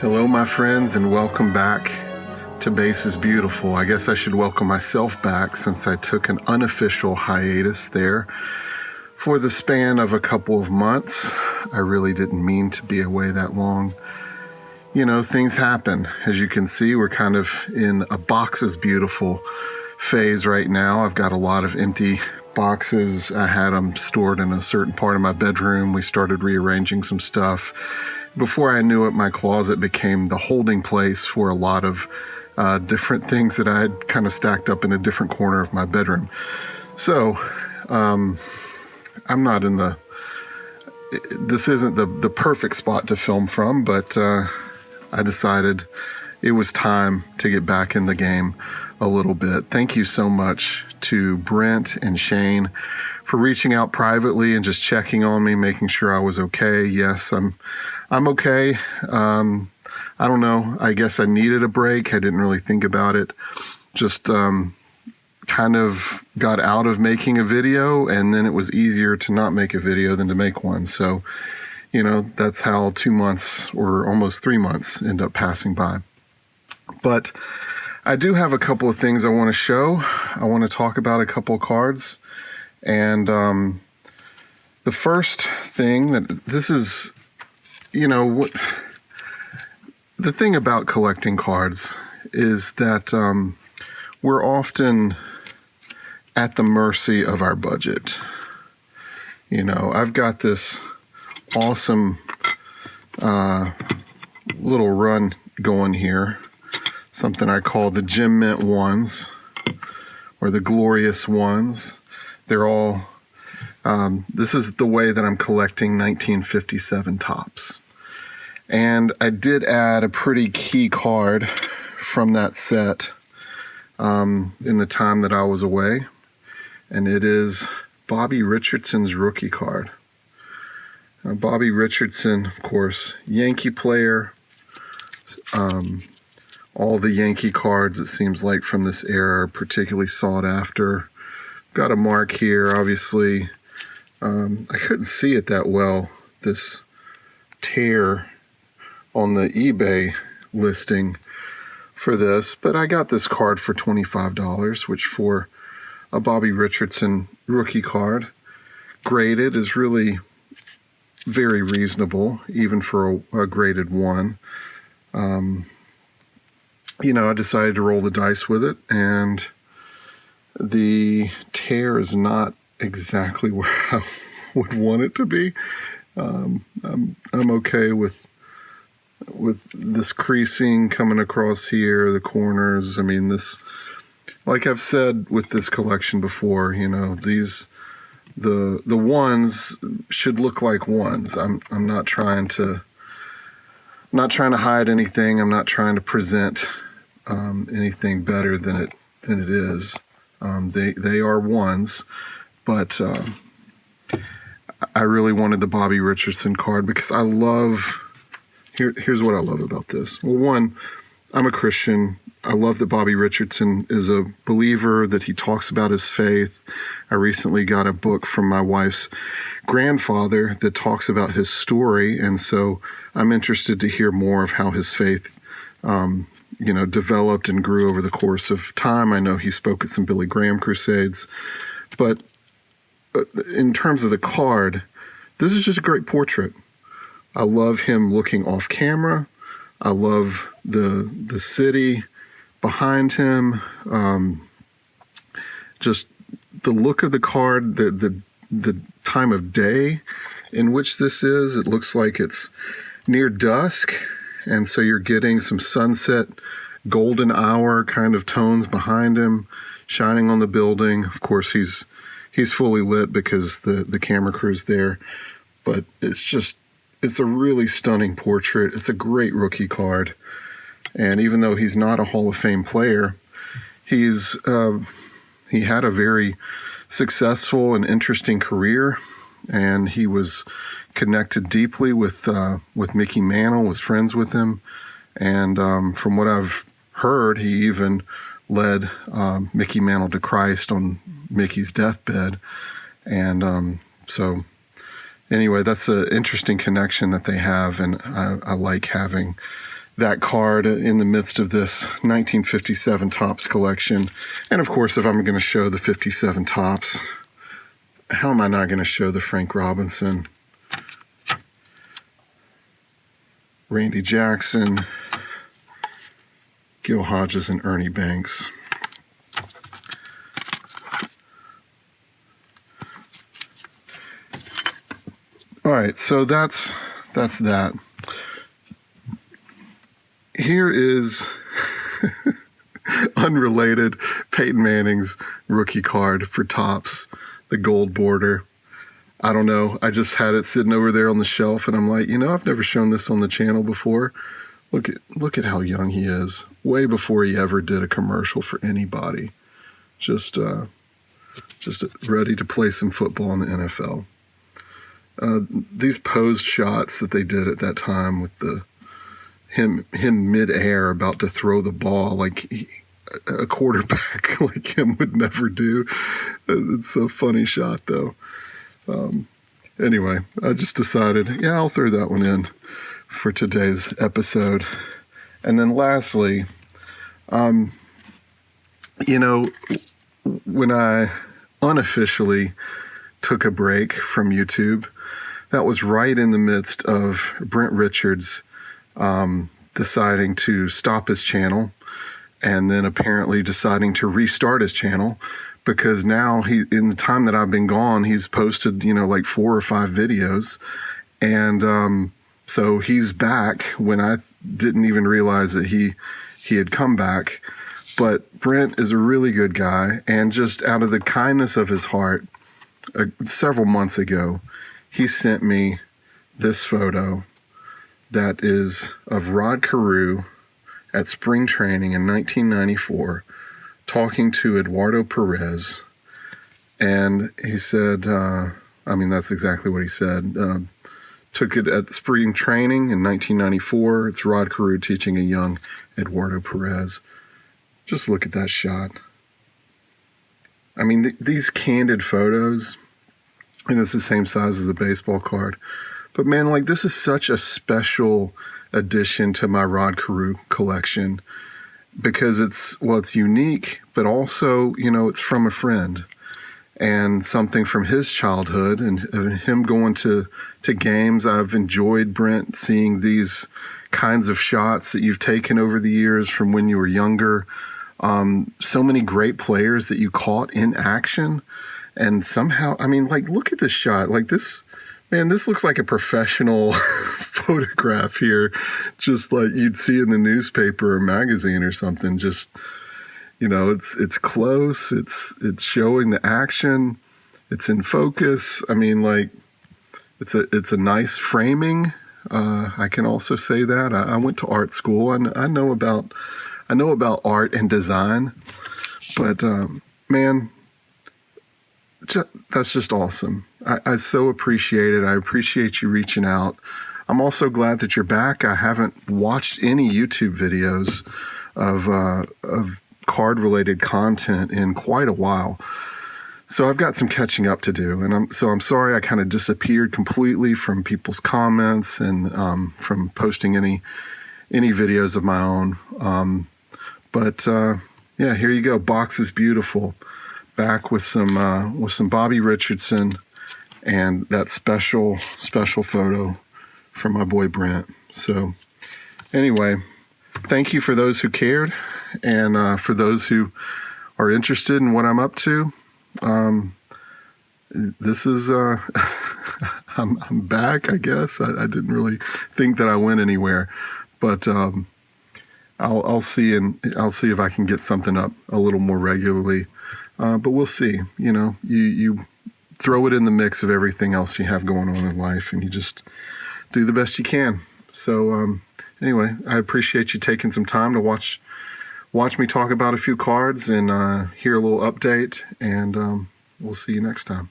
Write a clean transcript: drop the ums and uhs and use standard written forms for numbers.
Hello, my friends, and welcome back to Bass is Beautiful. I guess I should welcome myself back since I took an unofficial hiatus there for the span of a couple of months. I really didn't mean to be away that long. You know, things happen. As you can see, we're kind of in a box is beautiful phase right now. I've got a lot of empty boxes. I had them stored in a certain part of my bedroom. We started rearranging some stuff. Before I knew it, my closet became the holding place for a lot of different things that I had kind of stacked up in a different corner of my bedroom. So, I'm not in this isn't the perfect spot to film from, but I decided it was time to get back in the game a little bit. Thank you so much to Brent and Shane for reaching out privately and just checking on me, making sure I was okay. Yes, I'm okay. I don't know. I guess I needed a break. I didn't really think about it. Just kind of got out of making a video, and then it was easier to not make a video than to make one. So, you know, that's how 2 months or almost 3 months end up passing by. But I do have a couple of things I want to show. I want to talk about a couple of cards. And the first thing this is, you know, the thing about collecting cards is that we're often at the mercy of our budget. You know, I've got this awesome little run going here, something I call the Gem Mint ones or the Glorious ones. They're all, this is the way that I'm collecting 1957 tops. And I did add a pretty key card from that set in the time that I was away. And it is Bobby Richardson's rookie card. Bobby Richardson, of course, Yankee player. All the Yankee cards, it seems like, from this era are particularly sought after. Got a mark here, obviously. I couldn't see it that well, this tear on the eBay listing for this, but I got this card for $25, which for a Bobby Richardson rookie card, graded, is really very reasonable, even for a graded one. You know, I decided to roll the dice with it, and the tear is not exactly where I would want it to be. I'm okay with this creasing coming across here, the corners. I mean, this, like I've said with this collection before, you know, the ones should look like ones. I'm not trying to hide anything. I'm not trying to present anything better than it is. They are ones, but I really wanted the Bobby Richardson card because I love. Here's what I love about this. Well, one, I'm a Christian. I love that Bobby Richardson is a believer, that he talks about his faith. I recently got a book from my wife's grandfather that talks about his story, and so I'm interested to hear more of how his faith, you know, developed and grew over the course of time. I know he spoke at some Billy Graham crusades, but in terms of the card, this is just a great portrait. I love him looking off camera. I love the city behind him. Just the look of the card, the time of day in which this is. It looks like it's near dusk, and so you're getting some sunset, golden hour kind of tones behind him, shining on the building. Of course, he's fully lit because the camera crew's there, but it's a really stunning portrait. It's a great rookie card. And even though he's not a Hall of Fame player, he had a very successful and interesting career. And he was connected deeply with Mickey Mantle, was friends with him. And from what I've heard, he even led Mickey Mantle to Christ on Mickey's deathbed. And so anyway, that's an interesting connection that they have, and I like having that card in the midst of this 1957 Topps collection. And of course, if I'm going to show the 57 Topps, how am I not going to show the Frank Robinson, Randy Jackson, Gil Hodges, and Ernie Banks? All right, so that's that. Here is unrelated Peyton Manning's rookie card for Topps, the gold border. I don't know. I just had it sitting over there on the shelf, and I'm like, I've never shown this on the channel before. Look at how young he is. Way before he ever did a commercial for anybody. Just ready to play some football in the NFL. These posed shots that they did at that time with him midair about to throw the ball like a quarterback like him would never do. It's a funny shot though. Anyway, I just decided, I'll throw that one in for today's episode. And then lastly, when I unofficially took a break from YouTube, that was right in the midst of Brent Richards deciding to stop his channel, and then apparently deciding to restart his channel, because now in the time that I've been gone, he's posted, like 4 or 5 videos. And so he's back when I didn't even realize that he had come back. But Brent is a really good guy, and just out of the kindness of his heart, several months ago, he sent me this photo that is of Rod Carew at spring training in 1994 talking to Eduardo Perez. And he said, that's exactly what he said. Took it at spring training in 1994. It's Rod Carew teaching a young Eduardo Perez. Just look at that shot. These candid photos, and it's the same size as a baseball card. But man, this is such a special addition to my Rod Carew collection, because it's unique, but also, it's from a friend and something from his childhood and him going to games. I've enjoyed, Brent, seeing these kinds of shots that you've taken over the years from when you were younger. So many great players that you caught in action. And somehow, look at this shot. This looks like a professional photograph here, just like you'd see in the newspaper or magazine or something. Just, it's close. It's showing the action. It's in focus. It's a nice framing. I can also say that I went to art school, and I know about art and design, but man, that's just awesome. I so appreciate it. I appreciate you reaching out. I'm also glad that you're back. I haven't watched any YouTube videos of card-related content in quite a while. So I've got some catching up to do, and I'm sorry I kind of disappeared completely from people's comments and from posting any videos of my own. But here you go. Box is beautiful. Back with some Bobby Richardson and that special photo from my boy Brent. So anyway, thank you for those who cared, and for those who are interested in what I'm up to. This is I'm back, I guess. I didn't really think that I went anywhere, but I'll see if I can get something up a little more regularly. But we'll see. You throw it in the mix of everything else you have going on in life, and you just do the best you can. So anyway, I appreciate you taking some time to watch me talk about a few cards and hear a little update, and we'll see you next time.